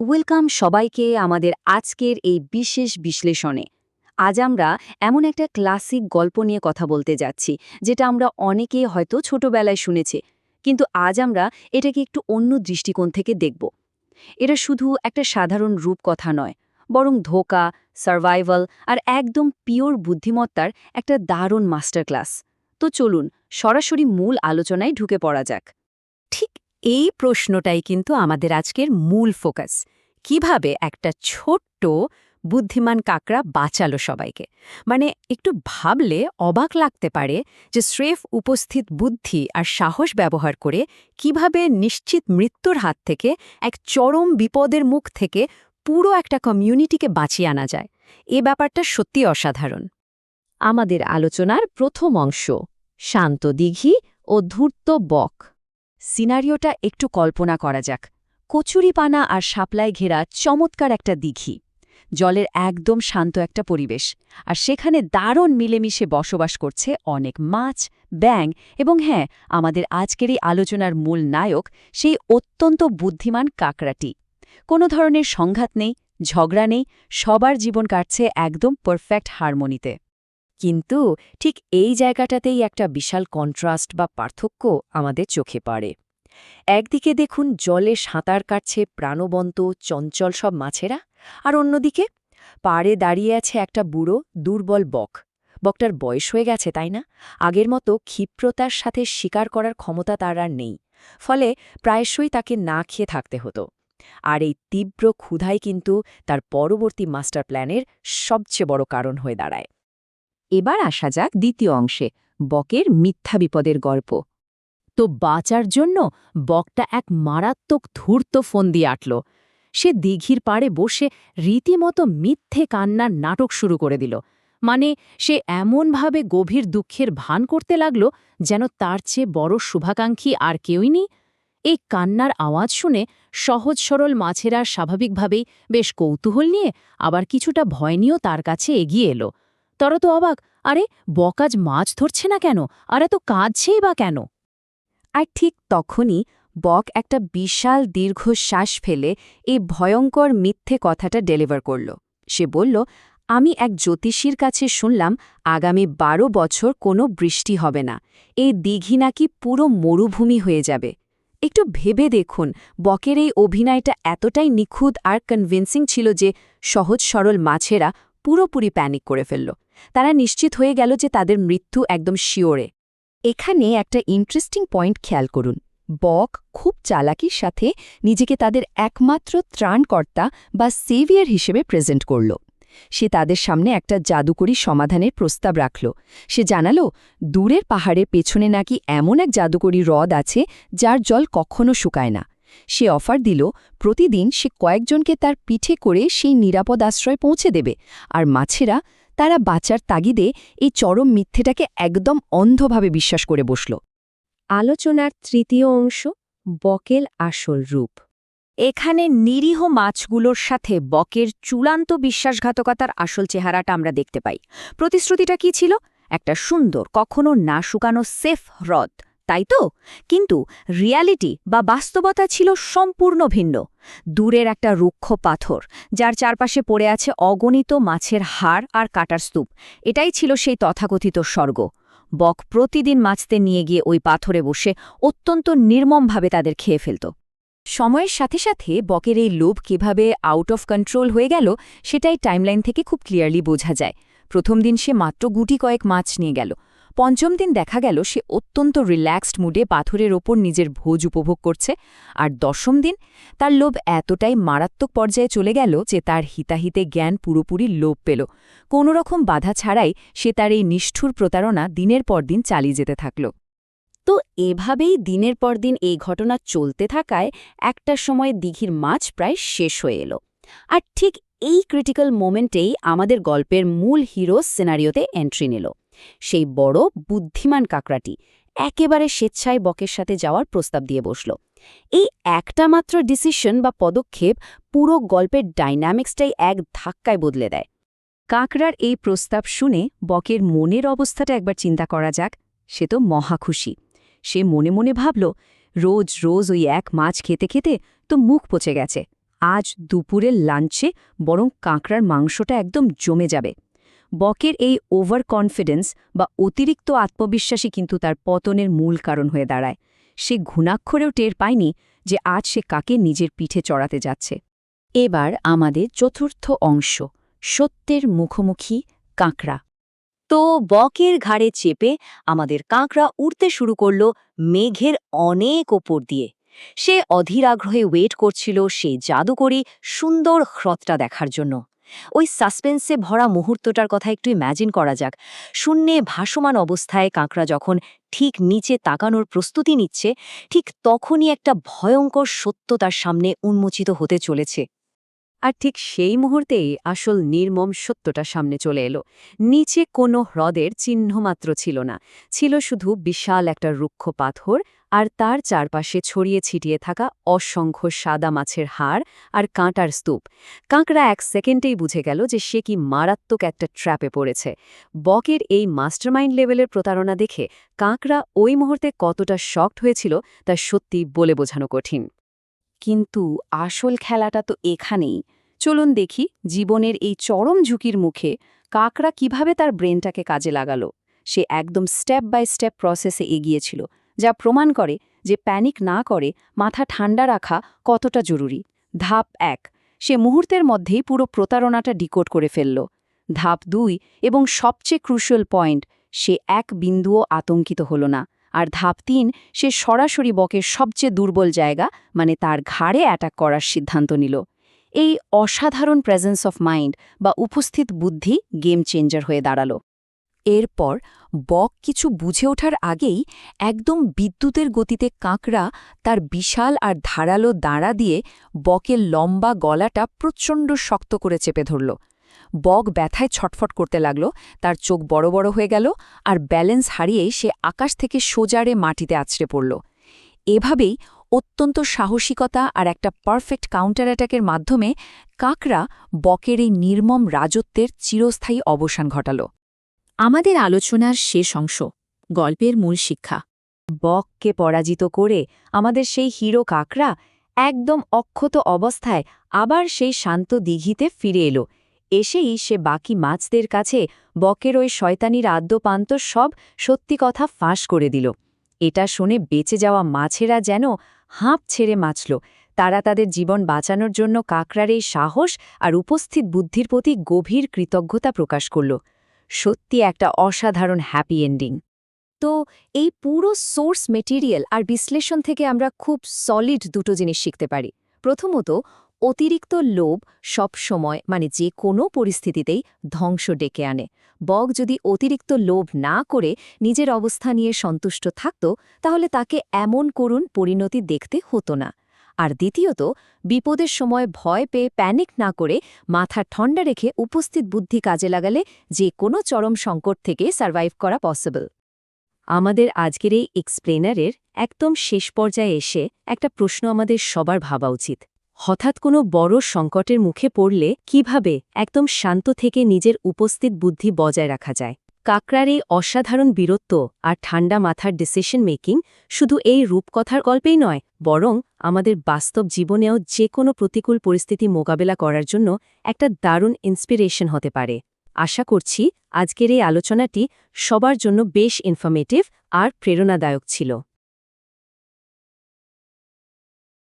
Welcome সবাইকে আমাদের আজকের এই বিশেষ বিশ্লেষণে। আজ আমরা এমন একটা ক্লাসিক গল্প নিয়ে কথা বলতে যাচ্ছি, যেটা আমরা অনেকে হয়তো ছোটবেলায় শুনেছি, কিন্তু আজ আমরা এটাকে একটু অন্য দৃষ্টিকোণ থেকে দেখব। এটা শুধু একটা সাধারণ রূপকথা নয়, বরং ধোঁকা, সার্ভাইভাল আর একদম পিওর বুদ্ধিমত্তার একটা দারুণ মাস্টার ক্লাস। তো চলুন সরাসরি মূল আলোচনায় ঢুকে পড়া যাক। ঠিক এই প্রশ্নটাই কিন্তু আমাদের আজকের মূল ফোকাস। কিভাবে একটা ছোট্ট বুদ্ধিমান কাকড়া বাঁচালো সবাইকে। মানে একটু ভাবলে অবাক লাগতে পারে যে স্রেফ উপস্থিত বুদ্ধি আর সাহস ব্যবহার করে কিভাবে নিশ্চিত মৃত্যুর হাত থেকে এক চরম বিপদের মুখ থেকে পুরো একটা কমিউনিটিকে বাঁচিয়ে আনা যায়। এ ব্যাপারটা সত্যি অসাধারণ। আমাদের আলোচনার প্রথম অংশ, শান্ত দিঘি ও ধূর্ত বক। সিনারিওটা একটু কল্পনা করা যাক। কচুরিপানা আর শাপলায় ঘেরা চমৎকার একটা দিঘি, জলের একদম শান্ত একটা পরিবেশ, আর সেখানে দারুণ মিলেমিশে বসবাস করছে অনেক মাছ, ব্যাঙ এবং হ্যাঁ, আমাদের আজকের এই আলোচনার মূল নায়ক, সেই অত্যন্ত বুদ্ধিমান কাকড়াটি। কোনো ধরনের সংঘাত নেই, ঝগড়া নেই, সবার জীবন কাটছে একদম পারফেক্ট হারমোনিতে। কিন্তু ঠিক এই জায়গাটাতেই একটা বিশাল কন্ট্রাস্ট বা পার্থক্য আমাদের চোখে পড়ে। একদিকে দেখুন জলে সাঁতার কাটছে প্রাণবন্ত চঞ্চল সব মাছেরা, আর অন্যদিকে পাড়ে দাঁড়িয়ে আছে একটা বুড়ো দুর্বল বক। বকটার বয়স হয়ে গেছে, তাই না? আগের মতো ক্ষিপ্রতার সাথে শিকার করার ক্ষমতা তার আর নেই, ফলে প্রায়শই তাকে না খেয়ে থাকতে হতো। আর এই তীব্র ক্ষুধাই কিন্তু তার পরবর্তী মাস্টার প্ল্যানের সবচেয়ে বড় কারণ হয়ে দাঁড়ায়। এবার আসা যাক দ্বিতীয় অংশে, বকের মিথ্যা বিপদের গল্প। তো বাঁচার জন্য বকটা এক মারাত্মক ধূর্ত ফোন দিয়ে আটল। সে দিঘির পাড়ে বসে রীতিমতো মিথ্যে কান্নার নাটক শুরু করে দিল। মানে সে এমনভাবে গভীর দুঃখের ভান করতে লাগল যেন তার চেয়ে বড় শুভাকাঙ্ক্ষী আর কেউই নেই। এই কান্নার আওয়াজ শুনে সহজ সরল মাছেরা স্বাভাবিকভাবেই বেশ কৌতূহল নিয়ে আবার কিছুটা ভয় নিয়েও তার কাছে এগিয়ে এলো। তারা তো অবাক, আরে বক আজ মাছ ধরছে না কেন, আর এত কাঁদছেই বা কেন? আর ঠিক তখনই বক একটা বিশাল দীর্ঘশ্বাস ফেলে এই ভয়ঙ্কর মিথ্যে কথাটা ডেলিভার করল। সে বলল, আমি এক জ্যোতিষীর কাছে শুনলাম আগামী ১২ বছর কোনো বৃষ্টি হবে না, এই দিঘি নাকি পুরো মরুভূমি হয়ে যাবে। একটু ভেবে দেখুন, বকের এই অভিনয়টা এতটাই নিখুঁত আর কনভিন্সিং ছিল যে সহজ সরল মাছেরা পুরোপুরি প্যানিক করে ফেলল। তারা নিশ্চিত হয়ে গেল যে তাদের মৃত্যু একদম শিওরে। এখানে একটা ইন্টারেস্টিং পয়েন্ট খেয়াল করুন। বক খুব চালাকির সাথে নিজেকে তাদের একমাত্র ত্রাণকর্তা বা সেভিয়ার হিসেবে প্রেজেন্ট করল। সে তাদের সামনে একটা জাদুকরী সমাধানের প্রস্তাব রাখল। সে জানালো, দূরের পাহাড়ের পেছনে নাকি এমন এক জাদুকরী হ্রদ আছে যার জল কখনো শুকায় না। সে অফার দিল, প্রতিদিন সে কয়েকজনকে তার পিঠে করে সেই নিরাপদ আশ্রয় পৌঁছে দেবে, আর মাছেরা তারা বাঁচার তাগিদে এই চরম মিথ্যেটাকে একদম অন্ধভাবে বিশ্বাস করে বসল। আলোচনার তৃতীয় অংশ, বকের আসল রূপ। এখানে নিরীহ মাছগুলোর সাথে বকের চূড়ান্ত বিশ্বাসঘাতকতার আসল চেহারাটা আমরা দেখতে পাই। প্রতিশ্রুতিটা কি ছিল? একটা সুন্দর, কখনো না শুকানো সেফ হ্রদ, তাই তো? কিন্তু রিয়ালিটি বা বাস্তবতা ছিল সম্পূর্ণ ভিন্ন। দূরের একটা রুক্ষ পাথর, যার চারপাশে পড়ে আছে অগণিত মাছের হাড় আর কাটার স্তূপ, এটাই ছিল সেই তথাকথিত স্বর্গ। বক প্রতিদিন মাছতে নিয়ে গিয়ে ওই পাথরে বসে অত্যন্ত নির্মমভাবে তাদের খেয়ে ফেলত। সময়ের সাথে সাথে বকের এই লোভ কিভাবে আউট অফ কন্ট্রোল হয়ে গেল সেটাই টাইমলাইন থেকে খুব ক্লিয়ারলি বোঝা যায়। প্রথম দিন সে মাত্র গুটি কয়েক মাছ নিয়ে গেল। পঞ্চম দিন দেখা গেল সে অত্যন্ত রিল্যাক্সড মুডে পাথরের ওপর নিজের ভোজ উপভোগ করছে। আর দশম দিন তার লোভ এতটাই মারাত্মক পর্যায়ে চলে গেল যে তার হিতাহিতে জ্ঞান পুরোপুরি লোপ পেল। কোনোরকম বাধা ছাড়াই সে তার এই নিষ্ঠুর প্রতারণা দিনের পর দিন চালিয়ে যেতে থাকল। তো এভাবেই দিনের পর দিন এই ঘটনা চলতে থাকায় একটা সময় দিঘির মাছ প্রায় শেষ হয়ে এলো। আর ঠিক এই ক্রিটিক্যাল মোমেন্টেই আমাদের গল্পের মূল হিরো সিনারিওতে এন্ট্রি নিল। সেই বড় বুদ্ধিমান কাকড়াটি একেবারে স্বেচ্ছায় বকের সাথে যাওয়ার প্রস্তাব দিয়ে বসল। এই একটা মাত্র ডিসিশন বা পদক্ষেপ পুরো গল্পের ডাইনামিক্সটাই এক ধাক্কায় বদলে দেয়। কাকড়ার এই প্রস্তাব শুনে বকের মনের অবস্থাটা একবার চিন্তা করা যাক। সে তো মহা খুশি। সে মনে মনে ভাবল, রোজ রোজ ওই এক মাছ খেতে খেতে তো মুখ পচে গেছে, আজ দুপুরের লাঞ্চে বরং কাঁকড়ার মাংসটা একদম জমে যাবে। বকের এই ওভার কনফিডেন্স বা অতিরিক্ত আত্মবিশ্বাসী কিন্তু তার পতনের মূল কারণ হয়ে দাঁড়ায়। সে ঘুণাক্ষরেও টের পায়নি যে আজ সে কাকে নিজের পিঠে চড়াতে যাচ্ছে। এবার আমাদের চতুর্থ অংশ, সত্যের মুখোমুখি কাঁকড়া। তো বকের ঘাড়ে চেপে আমাদের কাঁকড়া উড়তে শুরু করল মেঘের অনেক ওপর দিয়ে। সে অধীর আগ্রহে ওয়েট করছিল সেই জাদুকরী সুন্দর হ্রদটা দেখার জন্য। ওই সাসপেন্সে ভরা মুহূর্তটার কথা একটু ইম্যাজিন করা যাক। শূন্যে ভাসমান অবস্থায় কাঁকড়া যখন ঠিক নিচে তাকানোর প্রস্তুতি নিচ্ছে, ঠিক তখনই একটা ভয়ঙ্কর সত্য তার সামনে উন্মোচিত হতে চলেছে। আর ঠিক সেই মুহূর্তেই আসল নির্মম সত্যটা সামনে চলে এলো। নিচে কোনো হ্রদের চিহ্নমাত্র ছিল না, ছিল শুধু বিশাল একটা রুক্ষ পাথর আর তার চারপাশে ছড়িয়ে ছিটিয়ে থাকা অসংখ্য সাদা মাছের হাড় আর কাঁটার স্তূপ। কাঁকড়া এক সেকেন্ডেই বুঝে গেল যে সে কি মারাত্মক একটা ট্র্যাপে পড়েছে। বকের এই মাস্টারমাইন্ড লেভেলের প্রতারণা দেখে কাঁকড়া ওই মুহূর্তে কতটা শকড হয়েছিল তা সত্যি বলে বোঝানো কঠিন। কিন্তু আসল খেলাটা তো এখানেই। চলুন দেখি জীবনের এই চরম ঝুঁকির মুখে কাকড়া কিভাবে তার ব্রেনটাকে কাজে লাগালো। সে একদম স্টেপ বাই স্টেপ প্রসেসে এগিয়েছিল, যা প্রমাণ করে যে প্যানিক না করে মাথা ঠান্ডা রাখা কতটা জরুরি। ধাপ ১, সে মুহূর্তের মধ্যেই পুরো প্রতারণাটা ডিকোড করে ফেলল। ধাপ ২ এবং সবচেয়ে ক্রুশিয়াল পয়েন্ট, সে এক বিন্দুও আতঙ্কিত হল না। আর ধাপ ৩, সে সরাসরি বকের সবচেয়ে দুর্বল জায়গা মানে তার ঘাড়ে অ্যাটাক করার সিদ্ধান্ত নিল। এই অসাধারণ প্রেজেন্স অফ মাইন্ড বা উপস্থিত বুদ্ধি গেম চেঞ্জার হয়ে দাঁড়ালো। এরপর বক কিছু বুঝে ওঠার আগেই একদম বিদ্যুতের গতিতে কাঁকড়া তার বিশাল আর ধারালো দাঁড়া দিয়ে বকের লম্বা গলাটা প্রচণ্ড শক্ত করে চেপে ধরল। বক ব্যথায় ছটফট করতে লাগল, তার চোখ বড় বড় হয়ে গেল আর ব্যালেন্স হারিয়ে সে আকাশ থেকে সোজারে মাটিতে আছড়ে পড়ল। এভাবেই অত্যন্ত সাহসিকতা আর একটা পারফেক্ট কাউন্টার অ্যাটাকের মাধ্যমে কাঁকড়া বকের এই নির্মম রাজত্বের চিরস্থায়ী অবসান ঘটাল। আমাদের আলোচনার শেষ অংশ, গল্পের মূল শিক্ষা। বককে পরাজিত করে আমাদের সেই হিরো কাঁকড়া একদম অক্ষত অবস্থায় আবার সেই শান্ত দিঘিতে ফিরে এলো। এসেই সে বাকি মাছদের কাছে বকের ওই শয়তানির আদ্যপান্ত সব সত্যি কথা ফাঁস করে দিল। এটা শুনে বেঁচে যাওয়া মাছেরা যেন হাঁপ ছেড়ে বাঁচল। তারা তাদের জীবন বাঁচানোর জন্য কাঁকড়ার এই সাহস আর উপস্থিত বুদ্ধির প্রতি গভীর কৃতজ্ঞতা প্রকাশ করল। সত্যি একটা অসাধারণ হ্যাপি এন্ডিং। তো এই পুরো সোর্স মেটেরিয়াল আর বিশ্লেষণ থেকে আমরা খুব সলিড দুটো জিনিস শিখতে পারি। প্রথমত, অতিরিক্ত লোভ সব সময় মানে যে কোনো পরিস্থিতিতেই ধ্বংস ডেকে আনে। বক যদি অতিরিক্ত লোভ না করে নিজের অবস্থা নিয়ে সন্তুষ্ট থাকত, তাহলে তাকে এমন করুণ পরিণতি দেখতে হতো না। আর দ্বিতীয়ত, বিপদের সময় ভয় পেয়ে প্যানিক না করে মাথা ঠান্ডা রেখে উপস্থিত বুদ্ধি কাজে লাগালে যে কোনো চরম সংকট থেকে সার্ভাইভ করা পসিবল। আমাদের আজকের এই এক্সপ্লেনারের একদম শেষ পর্যায়ে এসে একটা প্রশ্ন আমাদের সবার ভাবা উচিত। হঠাৎ কোনো বড় সংকটের মুখে পড়লে কিভাবে একদম শান্ত থেকে নিজের উপস্থিত বুদ্ধি বজায় রাখা যায়? কাঁকড়ার এই অসাধারণ বীরত্ব আর ঠান্ডা মাথার ডিসিশন মেকিং শুধু এই রূপকথার গল্পেই নয়, বরং আমাদের বাস্তব জীবনেও যে কোনো প্রতিকূল পরিস্থিতি মোকাবেলা করার জন্য একটা দারুণ ইন্সপিরেশন হতে পারে। আশা করছি আজকের এই আলোচনাটি সবার জন্য বেশ ইনফরমেটিভ আর প্রেরণাদায়ক ছিল।